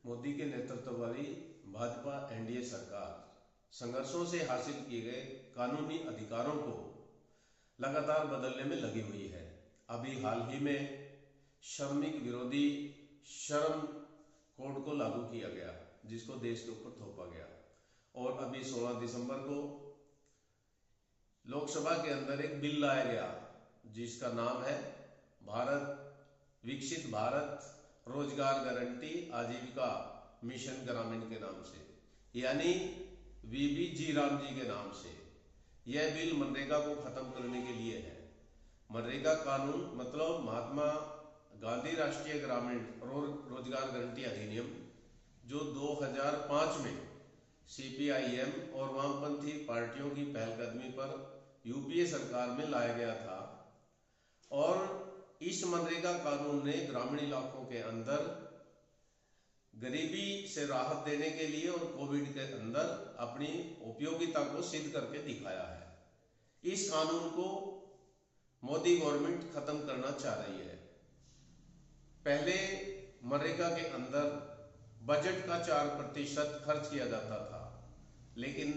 मोदी के नेतृत्व वाली भाजपा एनडीए सरकार संघर्षों से हासिल किए गए कानूनी अधिकारों को लगातार बदलने में लगी हुई है। अभी हाल ही में श्रमिक विरोधी श्रम कोड को लागू किया गया, जिसको देश के ऊपर थोपा गया। और अभी 16 दिसंबर को लोकसभा के अंदर एक बिल लाया गया जिसका नाम है विकसित भारत रोजगार गारंटी आजीविका मिशन ग्रामीण के नाम से, यानी वीबीजी राम जी के नाम से। यह बिल मनरेगा को खत्म करने के लिए है। मनरेगा कानून मतलब महात्मा गांधी राष्ट्रीय ग्रामीण रोजगार गारंटी अधिनियम, जो 2005 में सीपीआईएम और वामपंथी पार्टियों की पहलकदमी पर यूपीए सरकार में लाया गया था। और इस मनरेगा कानून ने ग्रामीण इलाकों के अंदर गरीबी से राहत देने के लिए और कोविड के अंदर अपनी उपयोगिता को सिद्ध करके दिखाया है। इस कानून को मोदी गवर्नमेंट खत्म करना चाह रही है। पहले मनरेगा के अंदर बजट का 4% खर्च किया जाता था, लेकिन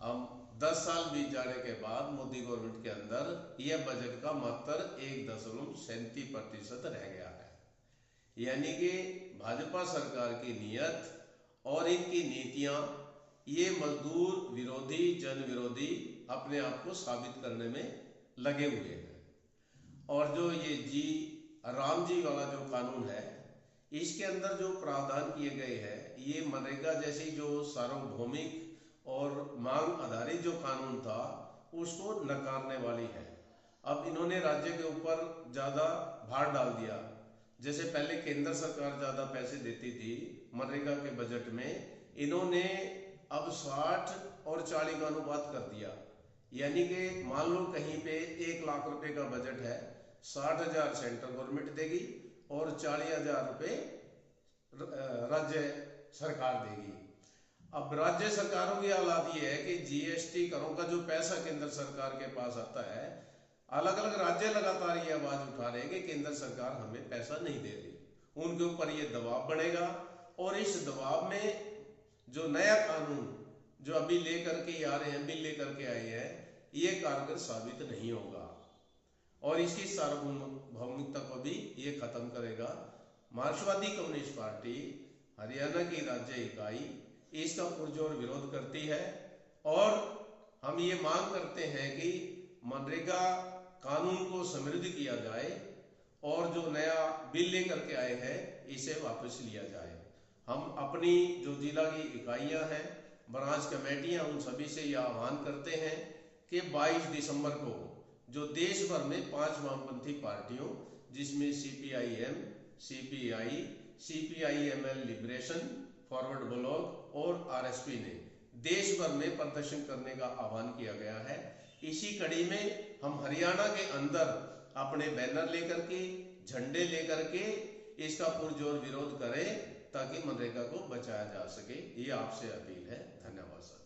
अब 10 साल बीत जाने के बाद मोदी गवर्नमेंट के अंदर यह बजट का मात्र 1.37% रह गया है। यानी कि भाजपा सरकार की नीयत और इनकी नीतियां ये मजदूर विरोधी, जन विरोधी अपने आप को साबित करने में लगे हुए हैं। और जो ये राम जी वाला जो कानून है, इसके अंदर जो प्रावधान किए गए हैं, ये मनरेगा जैसी जो सार्वभौमिक और मांग आधारित जो कानून था उसको नकारने वाली है। अब इन्होंने राज्य के ऊपर ज्यादा भार डाल दिया। जैसे पहले केंद्र सरकार ज्यादा पैसे देती थी मनरेगा के बजट में, इन्होंने अब 60 और 40 का अनुपात कर दिया। यानी कि मान लो कहीं पे 1 लाख रुपए का बजट है, 60,000 सेंट्रल गवर्नमेंट देगी और 40,000 रुपए राज्य सरकार देगी। अब राज्य सरकारों की हालात ये है कि जीएसटी करों का जो पैसा केंद्र सरकार के पास आता है, अलग अलग राज्य लगातार ये आवाज उठा रहे हैं कि केंद्र सरकार हमें पैसा नहीं दे रही। उनके ऊपर ये दबाव बढ़ेगा और इस दबाव में जो नया कानून जो अभी लेकर के आ रहे हैं, बिल लेकर के आए हैं, ये कारगर साबित नहीं होगा और इसकी सार्वभौमिकता को भी ये खत्म करेगा। मार्क्सवादी कम्युनिस्ट पार्टी हरियाणा की राज्य इकाई इसका पुरजोर विरोध करती है और हम ये मांग करते हैं कि मनरेगा कानून को समृद्ध किया जाए और जो नया बिल लेकर के आए हैं इसे वापस लिया जाए। हम अपनी जो जिला की इकाइयां हैं, ब्रांच कमेटियां, उन सभी से यह आह्वान करते हैं कि 22 दिसंबर को जो देश भर में 5 वामपंथी पार्टियों, जिसमें CPIM, CPI, CPIML liberation, forward block और आरएसपी ने देश भर में प्रदर्शन करने का आह्वान किया गया है। इसी कड़ी में हम हरियाणा के अंदर अपने बैनर लेकर के, झंडे लेकर के इसका पुरजोर विरोध करें ताकि मनरेगा को बचाया जा सके। ये आपसे अपील है। धन्यवाद सर।